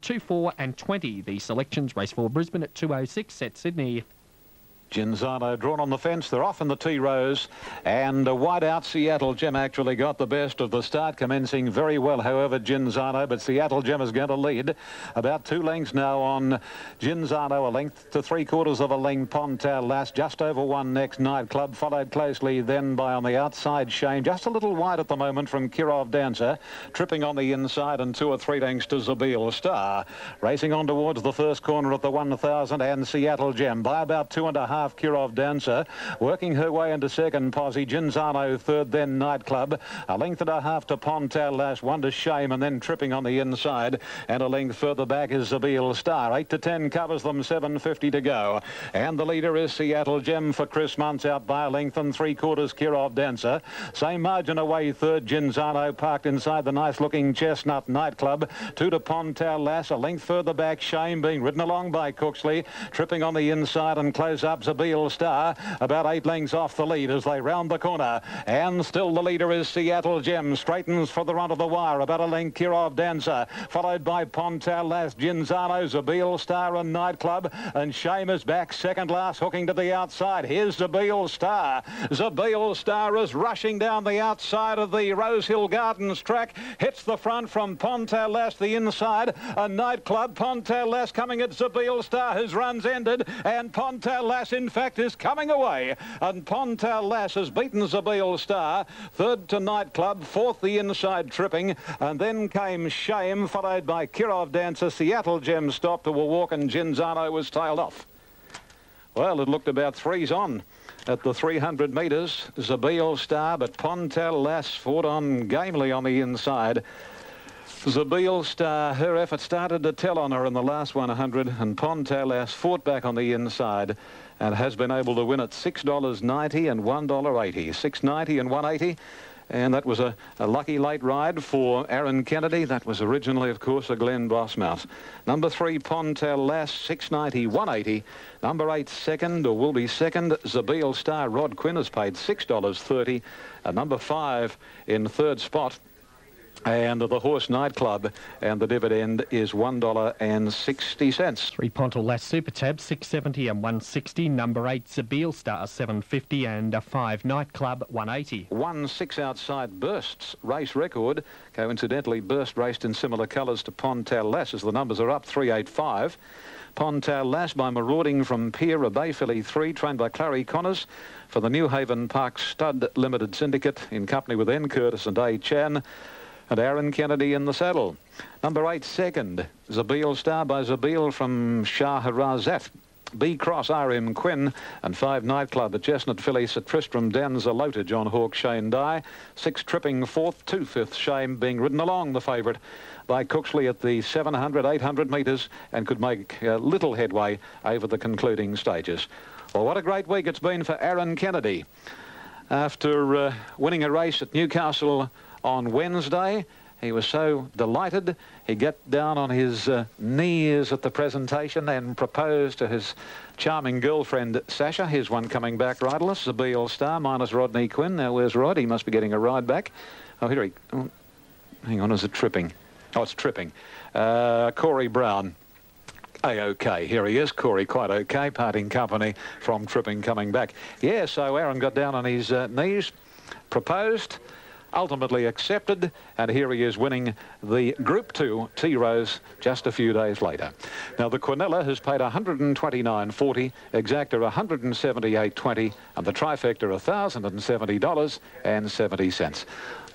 2, 4 and 20. The selections, race 4 Brisbane at 2:06, set Sydney. Ginzano drawn on the fence. They're off in the T rows, and wide out Seattle Gem actually got the best of the start, commencing very well, however, Ginzano, but Seattle Gem is going to lead. About 2 lengths now on Ginzano, a length to 3/4 of a length Pontal Lass, just over 1 next Nightclub, followed closely then by on the outside Shame, just a little wide at the moment from Kirov Dancer, tripping on the inside, and 2 or 3 lengths to Zabeel Star. Racing on towards the first corner at the 1,000, and Seattle Gem by about 2.5. Kirov Dancer working her way into second posse. Ginzano third, then Nightclub. A length and a half to Pontal Lass, 1 to Shame, and then tripping on the inside. And a length further back is Zabeel Star. 8 to 10 covers them, 7:50 to go. And the leader is Seattle Gem for Chris Muntz, out by a length and 3/4 Kirov Dancer. Same margin away third, Ginzano parked inside the nice looking Chestnut Nightclub. 2 to Pontal Lass, a length further back Shame being ridden along by Cooksley. Tripping on the inside and close up Zabeel Star, about 8 lengths off the lead as they round the corner. And still the leader is Seattle Gem, straightens for the run of the wire, about a length Kirov Dancer, followed by Pontal Lass, Ginzano, Zabeel Star and Nightclub, and Shame is back second last, hooking to the outside. Here's Zabeel Star. Zabeel Star is rushing down the outside of the Rosehill Gardens track, hits the front from Pontal Lass, the inside, a Nightclub. Pontal Lass coming at Zabeel Star, his run's ended, and Pontal Lass in fact is coming away, and Pontal Lass has beaten Zabeel Star. Third to Nightclub, fourth the inside tripping, and then came Shame, followed by Kirov Dancer. Seattle Gem stopped to a walk, and Ginzano was tailed off. Well, it looked about 3s on at the 300 metres. Zabeel Star, but Pontal Lass fought on gamely on the inside. Zabeel Star, her effort started to tell on her in the last 100, and Pontal Lass fought back on the inside and has been able to win at $6.90 and $1.80. $6.90 and $1.80. And that was a lucky late ride for Aaron Kennedy. That was originally, of course, a Glenn Bossmouth. Number 3, Pontal Lass, $6.90, $1.80. Number 8, second, or will be second, Zabeel Star. Rod Quinn has paid $6.30. Number 5 in third spot. And the horse Nightclub, and the dividend is $1.60. 3 Pontal Lass Super Tab, $6.70 and $1.60. Number 8 Zabeel Star, $7.50, and 5 Nightclub, $1.80. 1-6 outside Burst's race record. Coincidentally, Burst raced in similar colours to Pontal Lass, as the numbers are up, 3.85. Pontal Lass by marauding from Pier, a Bay filly 3, trained by Clary Connors for the New Haven Park Stud Limited Syndicate in company with N. Curtis and A. Chan. And Aaron Kennedy in the saddle. Number 8, second, Zabeel Star by Zabeel from Shahrazat. B Cross, R.M. Quinn, and 5 Nightclub at Chestnut filly Sir Tristram Danza Lota, John Hawke, Shane Dye. 6 tripping fourth, 2 fifth Shame being ridden along the favourite by Cooksley at the 700, 800 metres, and could make little headway over the concluding stages. Well, what a great week it's been for Aaron Kennedy. After winning a race at Newcastle on Wednesday, he was so delighted. He got down on his knees at the presentation and proposed to his charming girlfriend, Sasha. Here's one coming back riderless. Zabeel Star minus Rodney Quinn. Now, where's Rod? He must be getting a ride back. Oh, here he... Oh, hang on, is it tripping? Oh, it's tripping. Corey Brown. A-OK. Here he is, Corey, quite OK, parting company from tripping coming back. Yeah, so Aaron got down on his knees, proposed, ultimately accepted, and here he is winning the Group 2 T-Rose just a few days later. Now, the Quinella has paid $129.40, Exacta $178.20, and the Trifecta $1,070.70.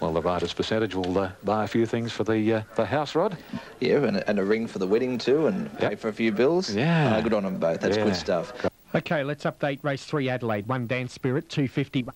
Well, the rider's percentage will buy a few things for the house, Rod. Yeah, and a ring for the wedding too, and pay for a few bills. Yeah. Good on them both. That's good stuff. OK, let's update race 3 Adelaide. 1 Dance Spirit, $2.50.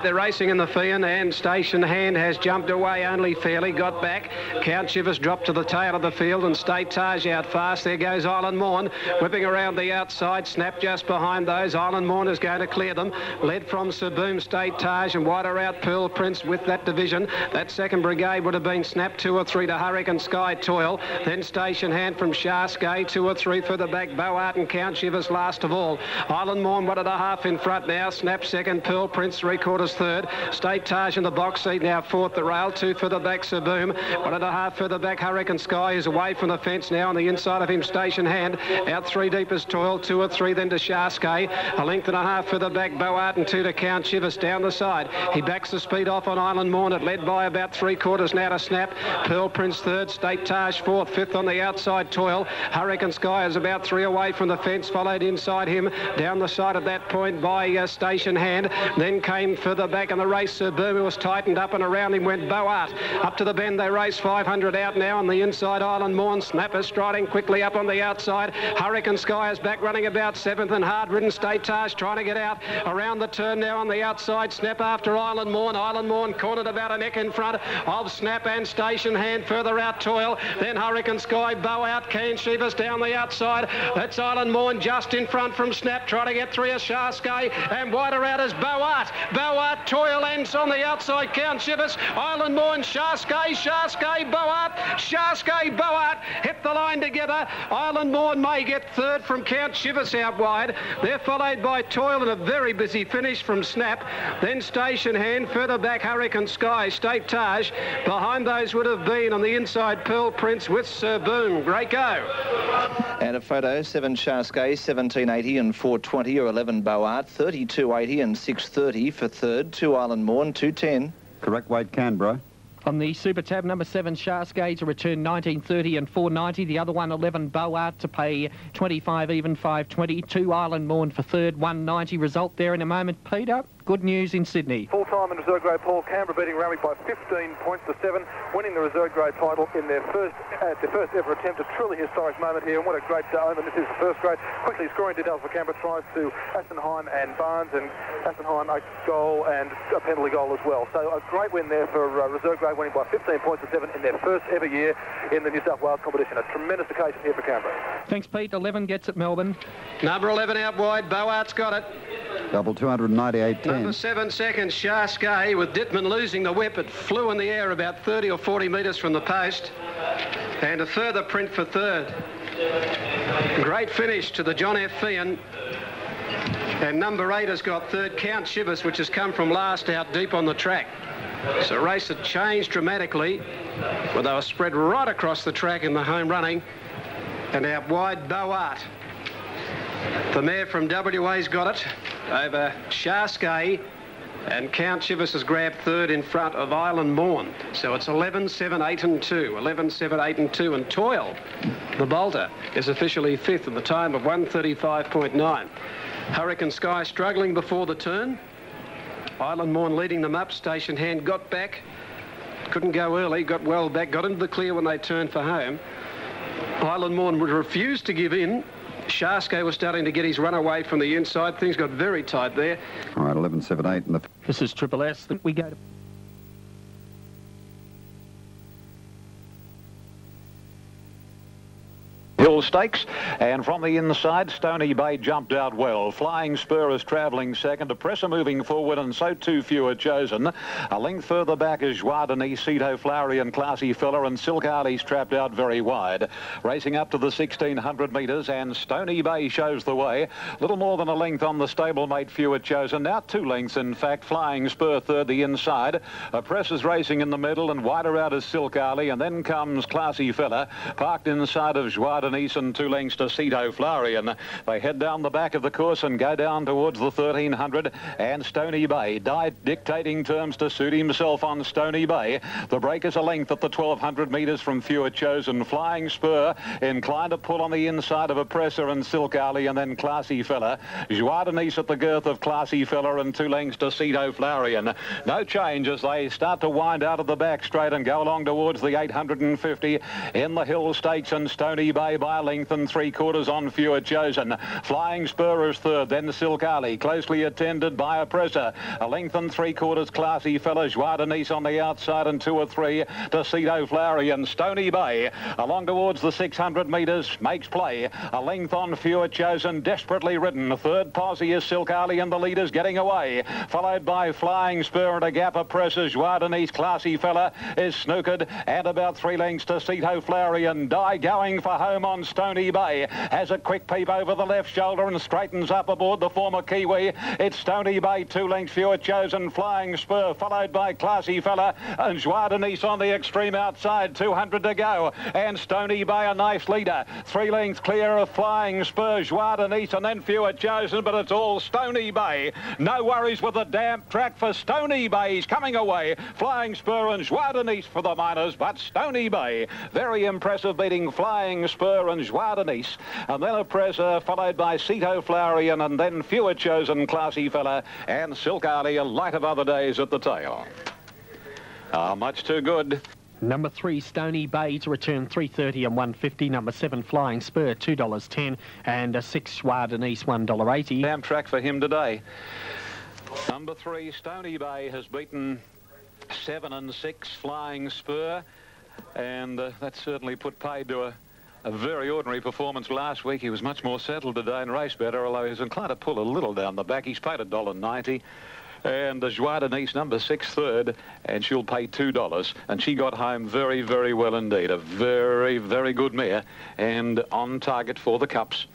They're racing in the Fian, and Station Hand has jumped away only fairly, got back. Count Shivers dropped to the tail of the field, and State Taj out fast. There goes Island Morn, whipping around the outside. Snap just behind those. Island Morn is going to clear them. Led from Saboom, State Taj, and wider out Pearl Prince with that division. That second brigade would have been Snap 2 or 3 to Hurricane Sky Toil. Then Station Hand from Shaskay, 2 or 3 further back. Boart and Count Shivers last of all. Island Morn 1.5 in front now. Snap second, Pearl Prince 3/4 third. State Taj in the box seat now fourth the rail. 2 further back Saboom. 1.5 further back Hurricane Sky is away from the fence now on the inside of him Station Hand. Out 3 deep is Toil. 2 or 3 then to Shaskay. A length and a half further back Boart and 2 to Count Chivas down the side. He backs the speed off on Island Morn. Led by about 3/4 now to Snap. Pearl Prince third. State Taj fourth. Fifth on the outside Toil. Hurricane Sky is about 3 away from the fence. Followed inside him down the side at that point by Station Hand. Then came further back in the race Saboom, was tightened up, and around him went Boart. Up to the bend they race 500 out now on the inside. Island Morn. Snapper striding quickly up on the outside. Hurricane Sky is back running about 7th and hard-ridden State Taj trying to get out around the turn now on the outside. Snap after Island Morn. Island Morn cornered about a neck in front of Snap and Station Hand. Further out Toil. Then Hurricane Sky. Boart. Keen Shivers down the outside. That's Island Morn just in front from Snap trying to get 3 of Shaskay, and wider out is Boart. Boart. Toil ends on the outside. Count Shivers. Island Morn. Shaskay. Boart. Shaskay. Boart hit the line together. Island Morn may get third from Count Shivers out wide. They're followed by Toil and a very busy finish from Snap. Then Station Hand. Further back Hurricane Sky. State Taj. Behind those would have been on the inside Pearl Prince with Sir Boom. Great go. And a photo, 7 Shaskay, 17.80 and 4.20 or 11 Boart, 32.80 and 6.30 for third, 2 Island Morn, 2.10. Correct weight, Canberra. On the Super Tab, number 7, Shaskay to return 19.30 and 4.90. The other one, 11, Boart to pay 25 even, 5.20. 2 Island Morn for third, 1.90. Result there in a moment. Peter, good news in Sydney. Full-time in reserve grade Paul, Canberra beating Randwick by 15 points to 7, winning the reserve grade title in their first ever attempt. A truly historic moment here, and what a great omen this is for first grade. Quickly scoring details for Canberra, tries to Assenheim and Barnes, and Assenheim a goal and a penalty goal as well. So a great win there for reserve grade, winning by 15 points to 7 in their first ever year in the New South Wales competition. A tremendous occasion here for Canberra. Thanks, Pete. 11 gets at Melbourne. Number 11 out wide. Boart's got it. Double 298.10. Number 7 seconds, Shaskay, with Dittman losing the whip. It flew in the air about 30 or 40 metres from the post. And a further print for third. Great finish to the John F. Fian. And number 8 has got third, Count Shivers, which has come from last out deep on the track. So race had changed dramatically, where they were spread right across the track in the home running. And out wide, Boart. The mare from WA's got it over Shaskay, and Count Shivers has grabbed third in front of Island Morn. So it's 11, 7, 8 and 2. 11, 7, 8 and 2. And Toil, the bolter, is officially fifth at the time of 1:35.9. Hurricane Sky struggling before the turn. Island Morn leading them up. Station Hand got back. Couldn't go early, got well back, got into the clear when they turned for home. Island Morn would refuse to give in. Shaskay was starting to get his run away from the inside. Things got very tight there. All right, 11, 7, 8. And This is Triple S. We go to... Hill Stakes, and from the inside Stony Bay jumped out well. Flying Spur is travelling second, a presser moving forward, and so too few are chosen. A length further back is Joie Denis, Cito Flowery and Classy Fella, and Silk Harley's trapped out very wide. Racing up to the 1600 metres, and Stony Bay shows the way. Little more than a length on the stablemate, few are chosen. Now 2 lengths in fact. Flying Spur third, the inside. A press is racing in the middle, and wider out is Silk Harley, and then comes Classy Fella, parked inside of Joie Denis and 2 lengths to Cito Flowery, and they head down the back of the course and go down towards the 1300, and Stony Bay dictating terms to suit himself on Stony Bay. The break is a length at the 1200 metres from fewer chosen. Flying Spur inclined to pull on the inside of a presser and Silk Harley, and then Classy Fella. Joie Denis at the girth of Classy Fella, and 2 lengths to Cito Flowery, and no change as they start to wind out of the back straight and go along towards the 850 in the Hill Stakes, and Stony Bay by a length and 3/4 on fewer chosen. Flying Spur is third, then Silk Harley, closely attended by a presser. A length and 3/4 Classy Fella. Joie Denis on the outside, and 2 or 3 to Cito Flowery, and Stony Bay along towards the 600 metres makes play. A length on fewer chosen, desperately ridden. Third posse is Silk Harley, and the leaders getting away, followed by Flying Spur and a gap of pressers. Joie Denis, Classy Fella is snookered, and about 3 lengths to Cito Flowery, and Die going for home on on Stony Bay. Has a quick peep over the left shoulder and straightens up aboard the former Kiwi. It's Stony Bay, 2 lengths fewer chosen. Flying Spur, followed by Classy Fella. And Joie de Nice on the extreme outside, 200 to go. And Stony Bay, a nice leader. 3 lengths clear of Flying Spur, Joie de Nice, and then fewer chosen, but it's all Stony Bay. No worries with the damp track for Stony Bay. He's coming away. Flying Spur and Joie de Nice for the minors, but Stony Bay, very impressive, beating Flying Spur and Joie de Nice. And then a presser, followed by Ceto Florian, and then fewer chosen, Classy Fella, and Silk Arlie, a light of other days at the tail. Much too good. Number 3, Stony Bay to return 3.30 and 1.50. Number 7, Flying Spur, $2.10. And 6, Joie de Nice, $1.80. Damn track for him today. Number 3, Stony Bay has beaten 7 and 6, Flying Spur. And that certainly put paid to a very ordinary performance last week. He was much more settled today and raced better, although he was inclined to pull a little down the back. He's paid $1.90. And the Joie de Nice, number 6, third, and she'll pay $2. And she got home very, very well indeed. A very, very good mare and on target for the Cups.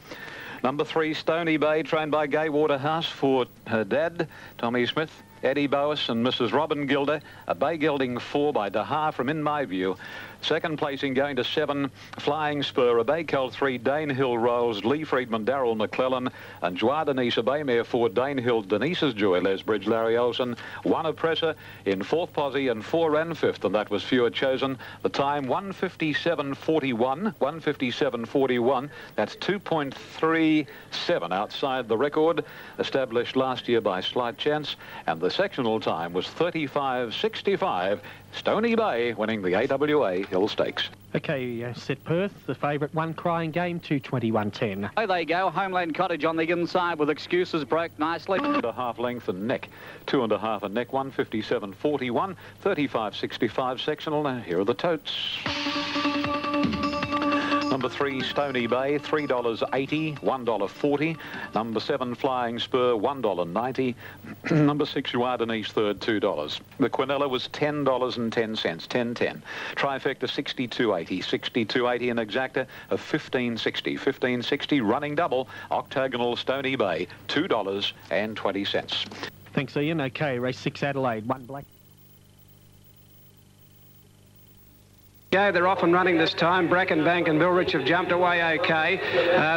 Number 3, Stony Bay, trained by Gay Waterhouse for her dad, Tommy Smith, Eddie Boas and Mrs. Robin Gilder. A bay gelding 4 by Daha from In My View. Second placing going to 7, Flying Spur. A bay colt 3, Dane Hill Rolls, Lee Friedman, Darrell McClellan, and Joie de Nice, a bay mare 4, Dane Hill, Denise's Joy, Lesbridge, Larry Olsen. 1 of Presser in 4th posse and 4 ran 5th, and that was fewer chosen. The time 1:57.41, 1:57.41. That's 2.37 outside the record established last year by Slight Chance, and the sectional time was 35.65. Stony Bay winning the AWA Hill Stakes. Okay, Set Perth, the favourite, 1 Crying Game, 2:21.10. Oh, they go. Homeland Cottage on the inside with Excuses broke nicely. 2.5 length and neck, 2.5 and neck, 1:57.41, 35.65 sectional. Now here are the totes. Number 3, Stony Bay, $3.80, $1.40. Number 7, Flying Spur, $1.90. Number 6, Joie de Nice, third, $2. The Quinella was $10.10, $10.10. Trifecta, $62.80, $62.80. An exacta of $15.60, $15.60. Running double, octagonal Stony Bay, $2.20. Thanks, Ian. Okay, race 6, Adelaide, 1 black. Go, they're off and running this time. Brackenbank and Milrich have jumped away okay.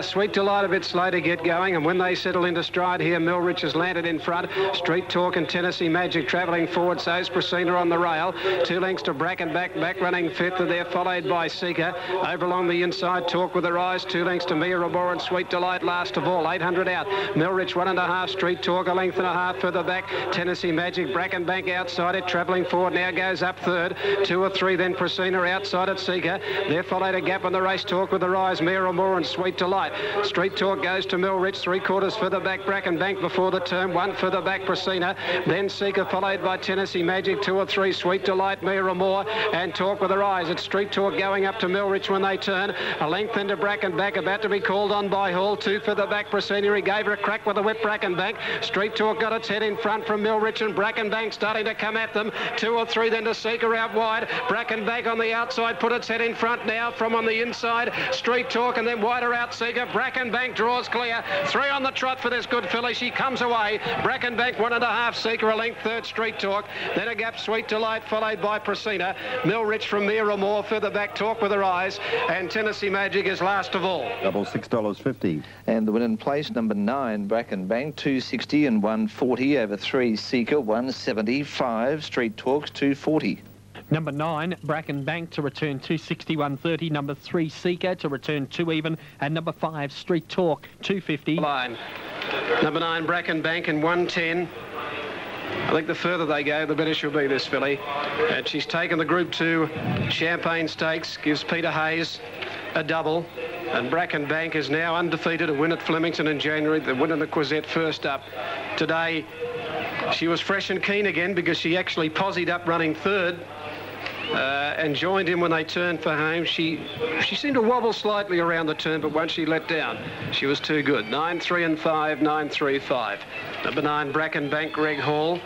Sweet Delight a bit slow to get going, and when they settle into stride here, Milrich has landed in front. Street Talk and Tennessee Magic travelling forward, so's Priscina on the rail. 2 lengths to Brackenbank, back running 5th, and they're followed by Seeker. Over along the inside, Talk with her eyes. 2 lengths to Mia Rabor and Sweet Delight last of all. 800 out. Milrich 1.5, Street Talk a length and a half further back. Tennessee Magic, Brackenbank outside it, travelling forward now, goes up 3rd. 2 or 3 then Priscina out. Outside at Seeker. There followed a gap on the race. Talk with the rise. Miramore and Sweet Delight. Street Talk goes to Milrich. 3/4 further back. Brackenbank before the turn. 1 further back. Priscina. Then Seeker followed by Tennessee Magic. 2 or 3. Sweet Delight. Miramore and Talk with the rise. It's Street Talk going up to Milrich when they turn. A length into Brackenbank. About to be called on by Hall. 2 further back. Priscina. He gave her a crack with the whip. Brackenbank. Street Talk got its head in front from Milrich, and Brackenbank starting to come at them. 2 or 3 then to Seeker out wide. Brackenbank on the outside. Put its head in front now from on the inside. Street Talk and then wider out Seeker. Brackenbank draws clear. 3 on the trot for this good filly. She comes away. Brackenbank 1.5. Seeker a length 3rd. Street Talk. Then a gap Sweet Delight followed by Priscina. Milrich from Miramore further back. Talk with her eyes. And Tennessee Magic is last of all. Double $6.50. And the win in place, number 9, Brackenbank, 260 and 140 over 3. Seeker, 175. Street Talks, 240. Number 9, Brackenbank to return 260, 130. Number 3, Seeker to return 2 even. And number 5, Street Talk, 250. Line. Number 9, Brackenbank in 110. I think the further they go, the better she'll be, this filly. And she's taken the Group 2 Champagne Stakes, gives Peter Hayes a double. And Brackenbank is now undefeated, a win at Flemington in January, the win in the Quizette first up. Today, she was fresh and keen again because she actually posied up running 3rd. And joined him when they turned for home. She seemed to wobble slightly around the turn, but once she let down, she was too good. 9, 3 and 5, 9, 3, 5. Number 9, Brackenbank, Greg Hall.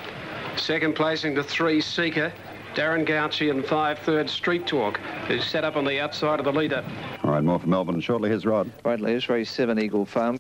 Second placing to 3, Seeker. Darren Gouchy in 5 third Street Talk, who's set up on the outside of the leader. All right, more from Melbourne. Shortly, here's Rod. Right, Les, race 7 Eagle Farm.